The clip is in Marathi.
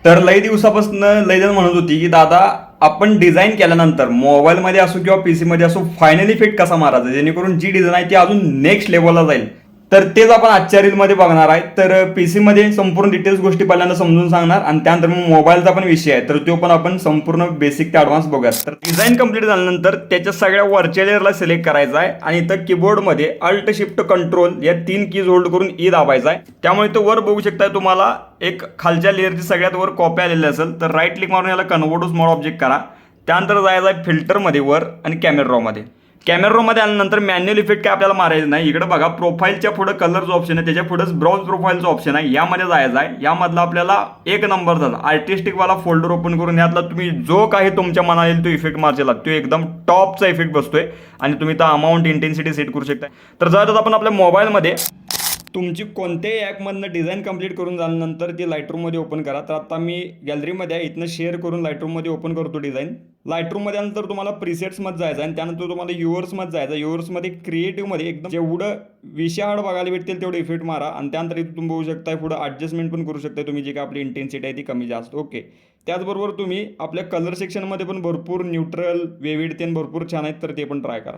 तर लई दिवसापासून लई जण म्हणत होती की दादा आपण डिझाईन केल्यानंतर मोबाईलमध्ये असो किंवा पीसी मध्ये असो फायनल इफेक्ट कसा मारायचा जेणेकरून जी डिझाईन आहे ती अजून नेक्स्ट लेवलला जाईल. तर तेच आपण आजच्या रीलमध्ये बघणार आहे. तर पीसी मध्ये संपूर्ण डिटेल्स गोष्टी पहिल्यांदा समजून सांगणार आणि त्यानंतर मग मोबाईलचा पण विषय आहे तर तो पण आपण संपूर्ण बेसिक ते ॲडव्हान्स बघूयात. तर डिझाईन कंप्लीट झाल्यानंतर त्याच्या सगळ्या वरच्या लेअरला सिलेक्ट करायचा आहे आणि इथं कीबोर्डमध्ये अल्ट शिफ्ट कंट्रोल या 3 कीज होल्ड करून ई दाबायचा आहे. त्यामुळे तो वर बघू शकता तुम्हाला एक खालच्या लेअरची सगळ्यात वर कॉपी आलेली असेल तर राईट क्लिक मारून याला कन्वर्ट टू स्मॉल ऑब्जेक्ट करा. त्यानंतर जायचं आहे फिल्टरमध्ये वर आणि कॅमेरा रॉमध्ये. कॅमेरा रॉमध्ये आल्यानंतर मॅन्युअल इफेक्ट काय आपल्याला मारायचं नाही. इकडे बघा प्रोफाईलच्या पुढे कलरचं ऑप्शन आहे, त्याच्या पुढेच ब्राउज प्रोफाईलचं ऑप्शन आहे, यामध्ये जायचं आहे. यामधला आपल्याला एक नंबरचा आर्टिस्टिकवाला फोल्डर ओपन करून यातला तुम्ही जो काही तुमच्या मनाला येईल तो इफेक्ट मारचेला तो एकदम टॉपचा इफेक्ट बसतोय आणि तुम्ही तर अमाऊंट इंटेन्सिटी सेट करू शकता. तर जायचं आपण आपल्या मोबाईलमध्ये तुमची कोणत्याही ॲपमधनं डिझाईन कंप्लीट करून झाल्यानंतर ती लाईटरूममध्ये ओपन करा. तर आता मी गॅलरीमध्ये आहे, इथनं शेअर करून लाईटरूममध्ये ओपन करतो डिझाईन. लाईटरूममध्ये आल्यानंतर तुम्हाला प्रिसेट्समध्ये जायचं आहे आणि त्यानंतर तुम्हाला युअर्समध्ये जायचं आहे. युअर्समध्ये क्रिएटिव्हमध्ये एकदम जेवढं विषयाड बघायला भेटतील तेवढे इफेक्ट मारा आणि त्यानंतर इथं तुम्ही बघू शकता पुढं ॲडजस्टमेंट पण करू शकता तुम्ही, जे काय आपली इंटेन्सिटी आहे ती कमी जास्त. ओके, त्याचबरोबर तुम्ही आपल्या कलर सेक्शनमध्ये पण भरपूर न्यूट्रल वेविड ते भरपूर छान आहेत तर ते पण ट्राय करा.